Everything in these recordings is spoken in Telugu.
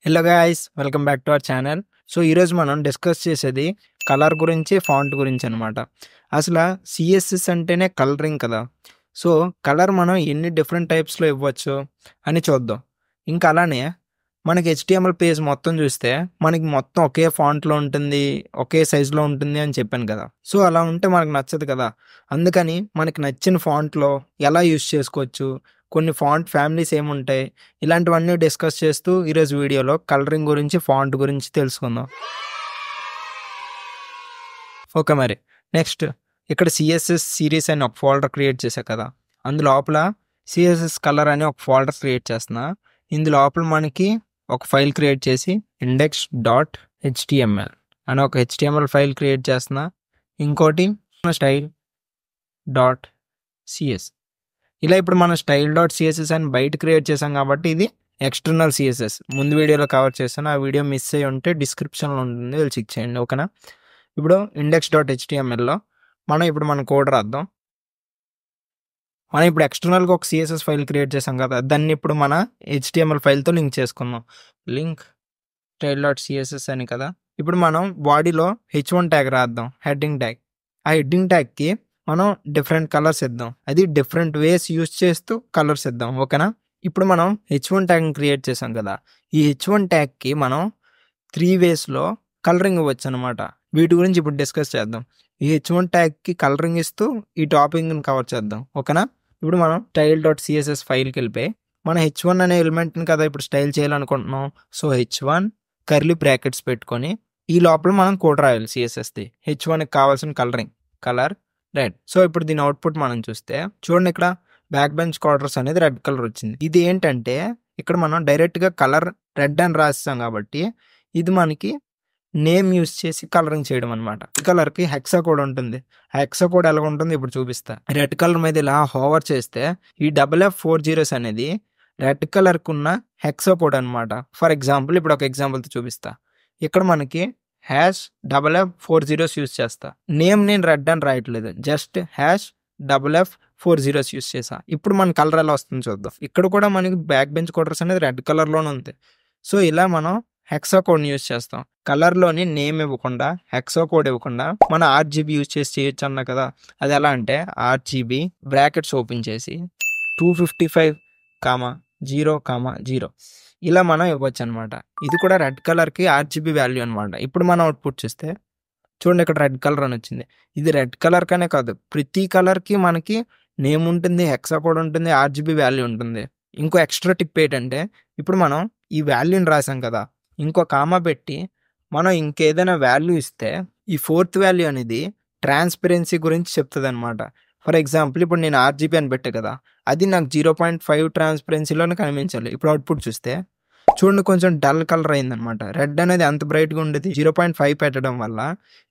Hello guys, welcome back to our channel. So ఈరోజు మనం డిస్కస్ చేసేది కలర్ గురించి, ఫాంట్ గురించి అనమాట. అసలు సిఎస్ఎస్ అంటేనే కలరింగ్ కదా. సో కలర్ మనం ఎన్ని డిఫరెంట్ టైప్స్లో ఇవ్వచ్చు అని చూద్దాం. ఇంకా అలానే మనకి హెచ్టిఎంఎల్ పేజ్ మొత్తం చూస్తే మనకి మొత్తం ఒకే ఫాంట్లో ఉంటుంది, ఒకే సైజులో ఉంటుంది అని చెప్పాను కదా. సో అలా ఉంటే మనకు నచ్చదు కదా. అందుకని మనకి నచ్చిన ఫాంట్లో ఎలా యూస్ చేసుకోవచ్చు, కొన్ని ఫాంట్ ఫ్యామిలీస్ ఏముంటాయి, ఇలాంటివన్నీ డిస్కస్ చేస్తూ ఈరోజు వీడియోలో కలరింగ్ గురించి, ఫాంట్ గురించి తెలుసుకుందాం. ఓకే, మరి నెక్స్ట్ ఇక్కడ సిఎస్ఎస్ సిరీస్ అని ఒక ఫోల్డర్ క్రియేట్ చేశా కదా. అందులోపల సిఎస్ఎస్ కలర్ అని ఒక ఫోల్డర్ క్రియేట్ చేస్తున్నా. ఇందులోపల మనకి ఒక ఫైల్ క్రియేట్ చేసి index.html అని ఒక హెచ్టిఎంఎల్ ఫైల్ క్రియేట్ చేస్తున్నా. ఇంకోటి style.cs. ఇలా ఇప్పుడు మనం style.css అని బయట క్రియేట్ చేసాం కాబట్టి ఇది ఎక్స్టర్నల్ సిఎస్ఎస్. ముందు వీడియోలో కవర్ చేస్తాను, ఆ వీడియో మిస్ అయ్యి ఉంటే డిస్క్రిప్షన్లో ఉంటుంది, వెళ్ళి చెక్ చేయండి. ఓకేనా. ఇప్పుడు index.htmlలో మనం ఇప్పుడు మన కోడ్ రాద్దాం. మనం ఇప్పుడు ఎక్స్టర్నల్గా ఒక సిఎస్ఎస్ ఫైల్ క్రియేట్ చేసాం కదా, దాన్ని ఇప్పుడు మన హెచ్టిఎంఎల్ ఫైల్తో లింక్ చేసుకుందాం. లింక్ style.css అని కదా. ఇప్పుడు మనం బాడీలో h1 ట్యాగ్ రాద్దాం, హెడ్డింగ్ ట్యాగ్. ఆ హెడ్డింగ్ ట్యాగ్కి మనం డిఫరెంట్ కలర్స్ ఇద్దాం, అది డిఫరెంట్ వేస్ యూస్ చేస్తూ కలర్స్ ఇద్దాం. ఓకేనా. ఇప్పుడు మనం h1 ట్యాగ్ని క్రియేట్ చేసాం కదా, ఈ h1 ట్యాగ్కి మనం 3 వేస్లో కలరింగ్ ఇవ్వచ్చు అనమాట. వీటి గురించి ఇప్పుడు డిస్కస్ చేద్దాం. ఈ h1 ట్యాగ్కి కలరింగ్ ఇస్తూ ఈ టాపిక్ని కవర్ చేద్దాం. ఓకేనా. ఇప్పుడు మనం style.css ఫైల్కి వెళ్ళిపోయి మన h1 అనే ఎలిమెంట్ని కదా ఇప్పుడు స్టైల్ చేయాలనుకుంటున్నాం. సో h1 కర్లీ బ్రాకెట్స్ పెట్టుకొని ఈ లోపల మనం కోడ్ రాయాలి సిఎస్ఎస్ది. h1కి కావాల్సిన కలర్ రెడ్. సో ఇప్పుడు దీని అవుట్పుట్ మనం చూస్తే చూడండి, ఇక్కడ బ్యాక్ బెంచ్ క్వార్టర్స్ అనేది రెడ్ కలర్ వచ్చింది. ఇది ఏంటంటే ఇక్కడ మనం డైరెక్ట్గా కలర్ రెడ్ అని రాస్తాం కాబట్టి ఇది మనకి నేమ్ యూస్ చేసి కలరింగ్ చేయడం అనమాట. ఈ కలర్కి హెక్సా కోడ్ ఉంటుంది. ఆ హెక్సా కోడ్ ఎలా ఉంటుంది ఇప్పుడు చూపిస్తా. రెడ్ కలర్ మీద ఇలా హోవర్ చేస్తే ఈ FF40 అనేది రెడ్ కలర్కి ఉన్న హెక్సా కోడ్ అనమాట. ఫర్ ఎగ్జాంపుల్ ఇప్పుడు ఒక ఎగ్జాంపుల్తో చూపిస్తా. ఇక్కడ మనకి #FF40 యూస్ చేస్తా. నేమ్ నేను రెడ్ అని రాయట్లేదు, జస్ట్ #FF40 యూస్ చేసా. ఇప్పుడు మన కలర్ ఎలా వస్తుంది చూద్దాం. ఇక్కడ కూడా మనకి బ్యాక్ బెంచ్ క్వార్టర్స్ అనేది రెడ్ కలర్లోనే ఉంది. సో ఇలా మనం హెక్సా కోడ్ని యూస్ చేస్తాం. కలర్లోని నేమ్ ఇవ్వకుండా, హెక్సా కోడ్ ఇవ్వకుండా మన RGB యూస్ చేసి చేయొచ్చు అన్నా కదా. అది ఎలా అంటే RGB బ్రాకెట్స్ ఓపెన్ చేసి 255,0,0 ఇలా మనం ఇవ్వచ్చు అనమాట. ఇది కూడా రెడ్ కలర్కి RGB వాల్యూ అనమాట. ఇప్పుడు మనం అవుట్పుట్ చూస్తే చూడండి, ఇక్కడ రెడ్ కలర్ అని వచ్చింది. ఇది రెడ్ కలర్ కనే కాదు, ప్రతి కలర్కి మనకి నేమ్ ఉంటుంది, హెక్సా కోడ్ ఉంటుంది, RGB వాల్యూ ఉంటుంది. ఇంకో ఎక్స్ట్రా టిప్ ఏంటంటే ఇప్పుడు మనం ఈ వాల్యూని రాసాం కదా, ఇంకో కామా పెట్టి మనం ఇంకేదైనా వాల్యూ ఇస్తే ఈ 4th వాల్యూ అనేది ట్రాన్స్పరెన్సీ గురించి చెప్తుంది అనమాట. ఫర్ ఎగ్జాంపుల్ ఇప్పుడు నేను RGB అని పెట్టా కదా, అది నాకు 0.5 ట్రాన్స్పరెన్సీలోనే కనిపించాలి. ఇప్పుడు అవుట్పుట్ చూస్తే చూడండి, కొంచెం డల్ కలర్ అయిందనమాట. రెడ్ అనేది అంత బ్రైట్గా ఉండేది, 0.5 పెట్టడం వల్ల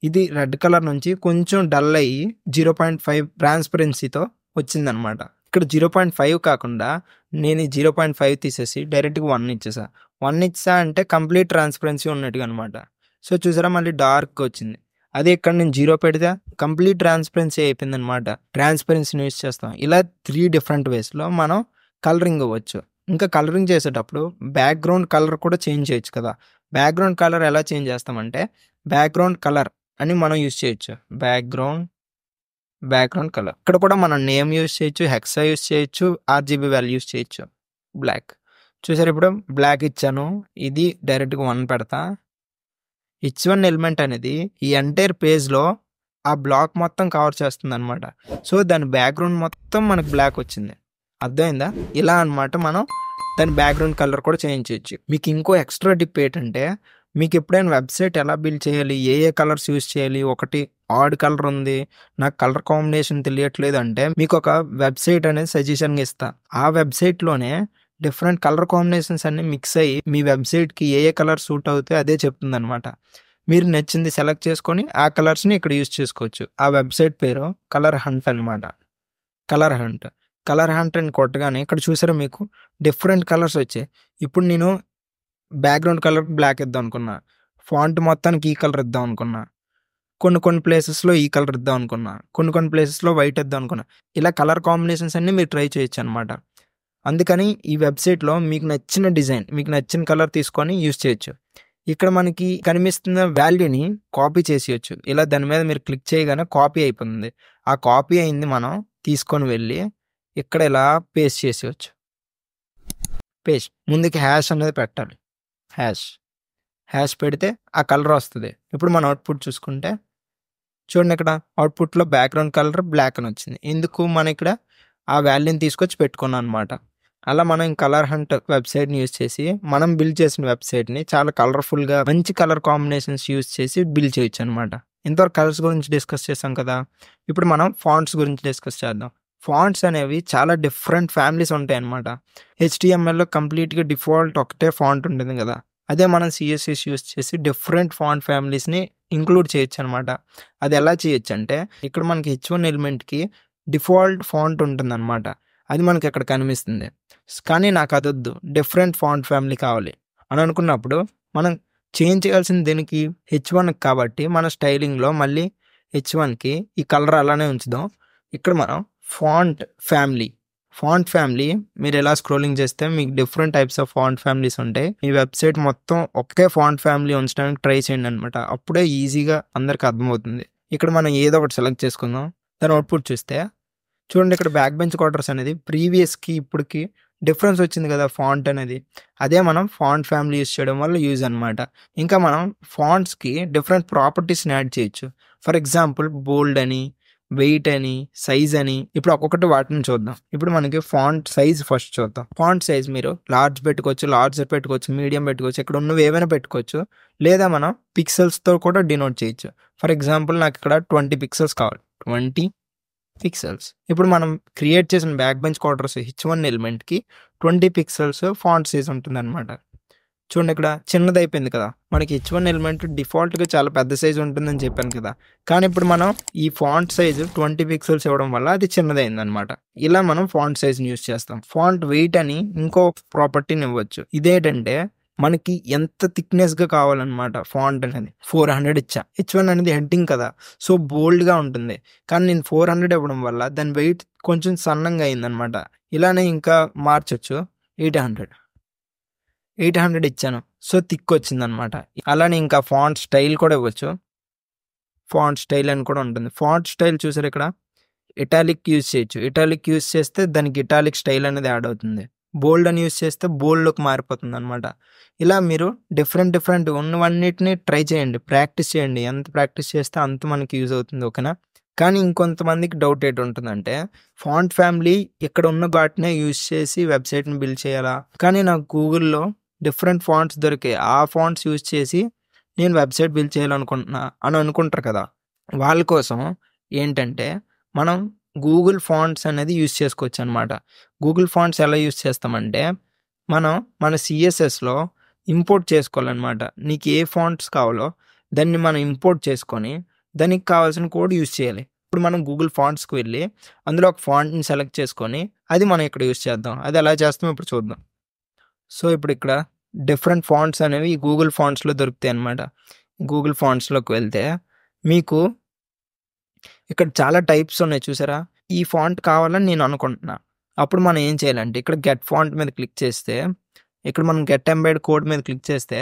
ఇది రెడ్ కలర్ నుంచి కొంచెం డల్ అయ్యి 0.5 ట్రాన్స్పరెన్సీతో వచ్చిందనమాట. ఇక్కడ 0.5 కాకుండా నేను ఈ 0.5 తీసేసి డైరెక్ట్గా 1 ఇచ్చేసా. 1 ఇచ్చా అంటే కంప్లీట్ ట్రాన్స్పరెన్సీ ఉన్నట్టుగా అనమాట. సో చూసారా, మళ్ళీ డార్క్ వచ్చింది. అదే ఇక్కడ నేను 0 పెడితే కంప్లీట్ ట్రాన్స్పరెన్సీ అయిపోయింది అనమాట. ట్రాన్స్పరెన్సీని యూస్ చేస్తాం. ఇలా 3 డిఫరెంట్ వేస్లో మనం కలరింగ్ ఇవ్వచ్చు. ఇంకా కలరింగ్ చేసేటప్పుడు బ్యాక్గ్రౌండ్ కలర్ కూడా చేంజ్ చేయొచ్చు కదా. బ్యాక్గ్రౌండ్ కలర్ ఎలా చేంజ్ చేస్తామంటే బ్యాక్గ్రౌండ్ కలర్ అని మనం యూస్ చేయొచ్చు. బ్యాక్గ్రౌండ్ కలర్ ఇక్కడ కూడా మనం నేమ్ యూస్ చేయొచ్చు, హెక్సా యూస్ చేయొచ్చు, RGB వాల్యూ యూస్ చేయొచ్చు. బ్లాక్ చూసారు, ఇప్పుడు బ్లాక్ ఇచ్చాను. ఇది డైరెక్ట్గా 1 పెడతా. h1 ఎలిమెంట్ అనేది ఈ ఎంటైర్ పేజ్లో ఆ బ్లాక్ మొత్తం కవర్ చేస్తుంది అనమాట. సో దాని బ్యాక్గ్రౌండ్ మొత్తం మనకు బ్లాక్ వచ్చింది. అర్థమైందా? ఇలా అనమాట మనం దాని బ్యాక్గ్రౌండ్ కలర్ కూడా చేంజ్ చేయొచ్చు. మీకు ఇంకో ఎక్స్ట్రా టిప్ ఏంటంటే మీకు ఎప్పుడైనా వెబ్సైట్ ఎలా బిల్డ్ చేయాలి, ఏ కలర్స్ యూస్ చేయాలి, ఒకటి ఆడ్ కలర్ ఉంది, నాకు కలర్ కాంబినేషన్ తెలియట్లేదు అంటే మీకు ఒక వెబ్సైట్ అనేది సజెషన్గా ఇస్తా. ఆ వెబ్సైట్లోనే డిఫరెంట్ కలర్ కాంబినేషన్స్ అన్ని మిక్స్ అయ్యి మీ వెబ్సైట్కి ఏ కలర్ సూట్ అవుతాయి అదే చెప్తుంది అనమాట. మీరు నచ్చింది సెలెక్ట్ చేసుకొని ఆ కలర్స్ని ఇక్కడ యూస్ చేసుకోవచ్చు. ఆ వెబ్సైట్ పేరు కలర్ హంట్ అనమాట. కలర్ హంట్ అని కొట్టగానే ఇక్కడ చూసారా మీకు డిఫరెంట్ కలర్స్ వచ్చాయి. ఇప్పుడు నేను బ్యాక్గ్రౌండ్ కలర్ బ్లాక్ ఇద్దాం అనుకున్నా, ఫాంట్ మొత్తానికి ఈ కలర్ ఇద్దాం అనుకున్నా, కొన్ని ప్లేసెస్లో ఈ కలర్ ఇద్దాం అనుకున్నా, కొన్ని ప్లేసెస్లో వైట్ ఇద్దాం అనుకున్నా. ఇలా కలర్ కాంబినేషన్స్ అన్నీ మీరు ట్రై చేయొచ్చు అనమాట. అందుకని ఈ వెబ్సైట్లో మీకు నచ్చిన డిజైన్, మీకు నచ్చిన కలర్ తీసుకొని యూజ్ చేయొచ్చు. ఇక్కడ మనకి కనిపిస్తున్న వాల్యూని కాపీ చేసేయచ్చు. ఇలా దాని మీద మీరు క్లిక్ చేయగానే కాపీ అయిపోతుంది. ఆ కాపీ అయింది మనం తీసుకొని వెళ్ళి ఇక్కడ ఇలా పేస్ట్ చేసేయచ్చు. పేస్ట్ ముందుకి హ్యాష్ అనేది పెట్టాలి. హ్యాష్ పెడితే ఆ కలర్ వస్తుంది. ఇప్పుడు మన అవుట్పుట్ చూసుకుంటే చూడండి, ఇక్కడ అవుట్పుట్లో బ్యాక్గ్రౌండ్ కలర్ బ్లాక్ అని వచ్చింది. ఎందుకు మనం ఇక్కడ ఆ వాల్యూని తీసుకొచ్చి పెట్టుకున్నాం అనమాట. అలా మనం కలర్ హంట్ వెబ్సైట్ని యూజ్ చేసి మనం బిల్డ్ చేసిన వెబ్సైట్ని చాలా కలర్ఫుల్గా మంచి కలర్ కాంబినేషన్స్ యూజ్ చేసి బిల్డ్ చేయొచ్చు అనమాట. ఇంతవరకు కలర్స్ గురించి డిస్కస్ చేసాం కదా. ఇప్పుడు మనం ఫాంట్స్ గురించి డిస్కస్ చేద్దాం. ఫాంట్స్ అనేవి చాలా డిఫరెంట్ ఫ్యామిలీస్ ఉంటాయి అనమాట. HTMLలో కంప్లీట్గా డిఫాల్ట్ ఒకటే ఫాంట్ ఉంటుంది కదా. అదే మనం CSS యూజ్ చేసి డిఫరెంట్ ఫాంట్ ఫ్యామిలీస్ని ఇంక్లూడ్ చేయొచ్చు అనమాట. అది ఎలా చేయొచ్చు అంటే ఇక్కడ మనకి H1 ఎలిమెంట్కి డిఫాల్ట్ ఫాంట్ ఉంటుందన్నమాట. అది మనకి ఇక్కడ కనిపిస్తుంది. కానీ నాకు అది వద్దు, డిఫరెంట్ ఫాంట్ ఫ్యామిలీ కావాలి అని అనుకున్నప్పుడు మనం చేంజ్ చేయాల్సింది దీనికి H1 కాబట్టి మన స్టైలింగ్లో మళ్ళీ H1కి ఈ కలర్ అలానే ఉంచుదాం. ఇక్కడ మనం ఫాంట్ ఫ్యామిలీ మీరు ఎలా స్క్రోలింగ్ చేస్తే మీకు different types of font families ఉంటాయి. మీ వెబ్సైట్ మొత్తం ఒకే ఫాంట్ ఫ్యామిలీ ఉంచడానికి ట్రై చేయండి అనమాట. అప్పుడే ఈజీగా అందరికి అర్థమవుతుంది. ఇక్కడ మనం ఏదో ఒకటి సెలెక్ట్ చేసుకుందాం. దాని అవుట్పుట్ చూస్తే చూడండి, ఇక్కడ బ్యాక్ బెంచ్ క్వార్టర్స్ అనేది ప్రీవియస్కి ఇప్పటికి డిఫరెన్స్ వచ్చింది కదా ఫాంట్ అనేది. అదే మనం ఫాంట్ ఫ్యామిలీ యూజ్ చేయడం వల్ల యూజ్ అనమాట. ఇంకా మనం ఫాంట్స్కి డిఫరెంట్ ప్రాపర్టీస్ని యాడ్ చేయొచ్చు. ఫర్ ఎగ్జాంపుల్ బోల్డ్ అని, వెయిట్ అని, సైజ్ అని. ఇప్పుడు ఒక్కొక్కటి వాటిని చూద్దాం. ఇప్పుడు మనకి ఫాంట్ సైజ్ ఫస్ట్ చూద్దాం. ఫాంట్ సైజ్ మీరు లార్జ్ పెట్టుకోవచ్చు, లార్జర్ పెట్టుకోవచ్చు, మీడియం పెట్టుకోవచ్చు, ఇక్కడ ఉన్నవి ఏమైనా పెట్టుకోవచ్చు. లేదా మనం పిక్సెల్స్తో కూడా డినోట్ చేయొచ్చు. ఫర్ ఎగ్జాంపుల్ నాకు ఇక్కడ 20 పిక్సెల్స్ కావాలి, 20 పిక్సెల్స్. ఇప్పుడు మనం క్రియేట్ చేసిన back bench quarters H1 ఎలిమెంట్కి 20 pixels font size ఉంటుంది అనమాట. చూడండి, ఇక్కడ చిన్నది అయిపోయింది కదా. మనకి H1 ఎలిమెంట్ డిఫాల్ట్గా చాలా పెద్ద సైజు ఉంటుందని చెప్పాను కదా. కానీ ఇప్పుడు మనం ఈ ఫాంట్ సైజు 20 పిక్సెల్స్ ఇవ్వడం వల్ల అది చిన్నదైంది అనమాట. ఇలా మనం ఫాంట్ సైజ్ని యూజ్ చేస్తాం. ఫాంట్ వెయిట్ అని ఇంకో ప్రాపర్టీని ఇవ్వచ్చు. ఇదేంటంటే మనకి ఎంత థిక్నెస్గా కావాలన్నమాట. ఫాంట్ అనేది 400 ఇచ్చా. H1 అనేది హెడ్డింగ్ కదా, సో బోల్డ్గా ఉంటుంది. కానీ నేను 400 ఇవ్వడం వల్ల దాని వెయిట్ కొంచెం సన్నంగా అయిందనమాట. ఇలానే ఇంకా మార్చొచ్చు. 800 ఇచ్చాను, సో థిక్ వచ్చిందనమాట. అలానే ఇంకా ఫాంట్ స్టైల్ కూడా ఇవ్వచ్చు. ఫాంట్ స్టైల్ అని కూడా ఉంటుంది. ఫాంట్ స్టైల్ చూసారు, ఇక్కడ ఇటాలిక్ యూజ్ చేయొచ్చు. ఇటాలిక్ యూజ్ చేస్తే దానికి ఇటాలిక్ స్టైల్ అనేది యాడ్ అవుతుంది. బోల్డ్ అని యూజ్ చేస్తే బోల్డ్లోకి మారిపోతుంది అనమాట. ఇలా మీరు డిఫరెంట్ ఉన్నవన్నిటిని ట్రై చేయండి, ప్రాక్టీస్ చేయండి. ఎంత ప్రాక్టీస్ చేస్తే అంత మనకి యూజ్ అవుతుంది, ఓకేనా. కానీ ఇంకొంతమందికి డౌట్ ఏంటి ఉంటుందంటే ఫాంట్ ఫ్యామిలీ ఇక్కడ ఉన్న వాటినే యూజ్ చేసి వెబ్సైట్ని బిల్డ్ చేయాలా, కానీ నాకు గూగుల్లో డిఫరెంట్ ఫాంట్స్ దొరికాయి, ఆ ఫాంట్స్ యూజ్ చేసి నేను వెబ్సైట్ బిల్డ్ చేయాలనుకుంటున్నా అని అనుకుంటారు కదా. వాళ్ళ కోసం ఏంటంటే మనం గూగుల్ ఫాంట్స్ అనేది యూజ్ చేసుకోవచ్చు అనమాట. గూగుల్ ఫాంట్స్ ఎలా యూజ్ చేస్తామంటే మనం మన CSSలో ఇంపోర్ట్ చేసుకోవాలన్నమాట. నీకు ఏ ఫాంట్స్ కావాలో దాన్ని మనం ఇంపోర్ట్ చేసుకొని దానికి కావాల్సిన కోడ్ యూజ్ చేయాలి. ఇప్పుడు మనం గూగుల్ ఫాంట్స్కి వెళ్ళి అందులో ఒక ఫాంట్ని సెలెక్ట్ చేసుకొని అది మనం ఇక్కడ యూజ్ చేద్దాం. అది ఎలా చేస్తామో ఇప్పుడు చూద్దాం. సో ఇప్పుడు ఇక్కడ డిఫరెంట్ ఫాంట్స్ అనేవి గూగుల్ ఫాంట్స్లో దొరుకుతాయి అన్నమాట. గూగుల్ ఫాంట్స్లోకి వెళ్తే మీకు ఇక్కడ చాలా టైప్స్ ఉన్నాయి చూసారా. ఈ ఫాంట్ కావాలని నేను అనుకుంటున్నా. అప్పుడు మనం ఏం చేయాలంటే ఇక్కడ గెట్ ఫాంట్ మీద క్లిక్ చేస్తే ఇక్కడ మనం గెట్ ఎంబెడ్ కోడ్ మీద క్లిక్ చేస్తే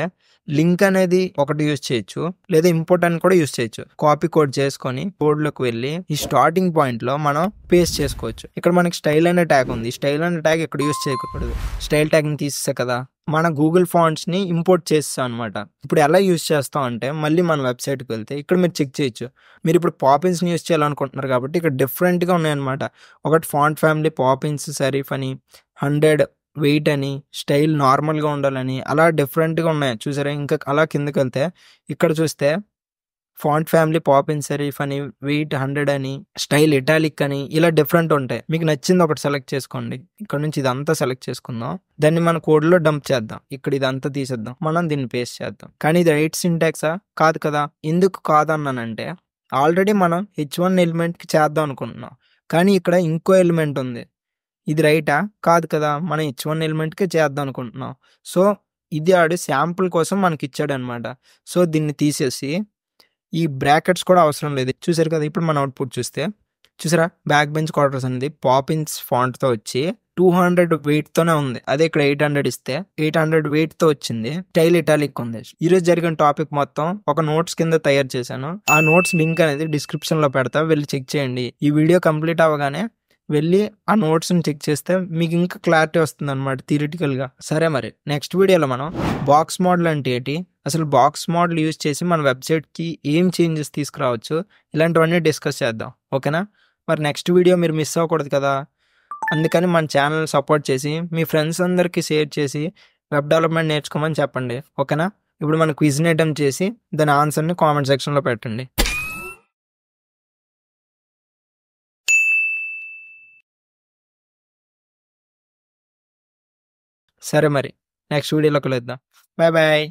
లింక్ అనేది ఒకటి యూజ్ చేయొచ్చు, లేదా ఇంపోర్ట్ అని కూడా యూజ్ చేయొచ్చు. కాపీ కోడ్ చేసుకొని కోడ్లోకి వెళ్ళి ఈ స్టార్టింగ్ పాయింట్లో మనం పేస్ట్ చేసుకోవచ్చు. ఇక్కడ మనకి స్టైల్ అనే ట్యాగ్ ఉంది. స్టైల్ అనే ట్యాగ్ ఇక్కడ యూజ్ చేయకూడదు. స్టైల్ ట్యాగ్ని తీసేసా కదా, మన గూగుల్ ఫాంట్స్ని ఇంపోర్ట్ చేస్తాం అనమాట. ఇప్పుడు ఎలా యూజ్ చేస్తాం అంటే మళ్ళీ మన వెబ్సైట్కి వెళ్తే ఇక్కడ మీరు చెక్ చేయొచ్చు. మీరు ఇప్పుడు పాపిన్స్ని యూజ్ చేయాలనుకుంటున్నారు కాబట్టి ఇక్కడ డిఫరెంట్గా ఉన్నాయన్నమాట. ఒకటి ఫాంట్ ఫ్యామిలీ పాపిన్స్ సెరిఫ్ అని, 100 వెయిట్ అని, స్టైల్ నార్మల్గా ఉండాలని, అలా డిఫరెంట్గా ఉన్నాయి చూసారా. ఇంకా అలా కిందకి వెళ్తే ఇక్కడ చూస్తే ఫాంట్ ఫ్యామిలీ పాపిన్ సెరిఫ్ అని, వెయిట్ 100 అని, స్టైల్ ఇటాలిక్ అని, ఇలా డిఫరెంట్ ఉంటాయి. మీకు నచ్చింది ఒకటి సెలెక్ట్ చేసుకోండి. ఇక్కడ నుంచి ఇదంతా సెలెక్ట్ చేసుకుందాం. దాన్ని మన కోడ్లో డంప్ చేద్దాం. ఇక్కడ ఇదంతా తీసేద్దాం, మనం దీన్ని పేస్ట్ చేద్దాం. కానీ ఇది రైట్ సింటాక్సా? కాదు కదా. ఎందుకు కాదన్నానంటే ఆల్రెడీ మనం H1 ఎలిమెంట్కి చేద్దాం అనుకుంటున్నాం, కానీ ఇక్కడ ఇంకో ఎలిమెంట్ ఉంది. ఇది రైటా? కాదు కదా. మనం H1 ఎలిమెంట్కే చేద్దాం అనుకుంటున్నాం. సో ఇది ఆడు శాంపుల్ కోసం మనకి ఇచ్చాడు అనమాట. సో దీన్ని తీసేసి ఈ బ్రాకెట్స్ కూడా అవసరం లేదు. చూసారు కదా. ఇప్పుడు మన అవుట్పుట్ చూస్తే చూసారా, బ్యాక్ బెంచ్ క్వార్టర్స్ అనేది పాపిన్స్ ఫాంట్తో వచ్చి 200 వెయిట్‌తోనే ఉంది. అదే ఇక్కడ 800 ఇస్తే 800 వెయిట్‌తో వచ్చింది. స్టైల్ ఇటాలిక్ ఉంది. ఈరోజు జరిగిన టాపిక్ మొత్తం ఒక నోట్స్ కింద తయారు చేశాను. ఆ నోట్స్ లింక్ అనేది డిస్క్రిప్షన్‌లో పెడతా. వెళ్లి చెక్ చేయండి. ఈ వీడియో కంప్లీట్ అవ్వగానే వెళ్ళి ఆ నోట్స్‌ని చెక్ చేస్తే మీకు ఇంకా క్లారిటీ వస్తుందన్నమాట థియరిటికల్‌గా. సరే మరి నెక్స్ట్ వీడియోలో మనం బాక్స్ మోడల్ అంటే ఏంటి? అసలు బాక్స్ మోడల్ యూజ్ చేసి మన వెబ్‌సైట్‌కి ఏం చేంజెస్ తీసుకురావచ్చు? ఇలాంటివన్నీ డిస్కస్ చేద్దాం. ఓకేనా? మరి నెక్స్ట్ వీడియో మీరు మిస్ అవ్వకూడదు కదా! అందుకని మన ఛానల్ సపోర్ట్ చేసి మీ ఫ్రెండ్స్ అందరికీ షేర్ చేసి వెబ్ డెవలప్మెంట్ నేర్చుకోమని చెప్పండి. ఓకేనా? ఇప్పుడు మనం క్విజ్‌ని అటెంప్ట్ చేసి దాని ఆన్సర్‌ని కామెంట్ సెక్షన్‌లో పెట్టండి. సరే మరి నెక్స్ట్ వీడియోలో కలుద్దాం. Bye bye.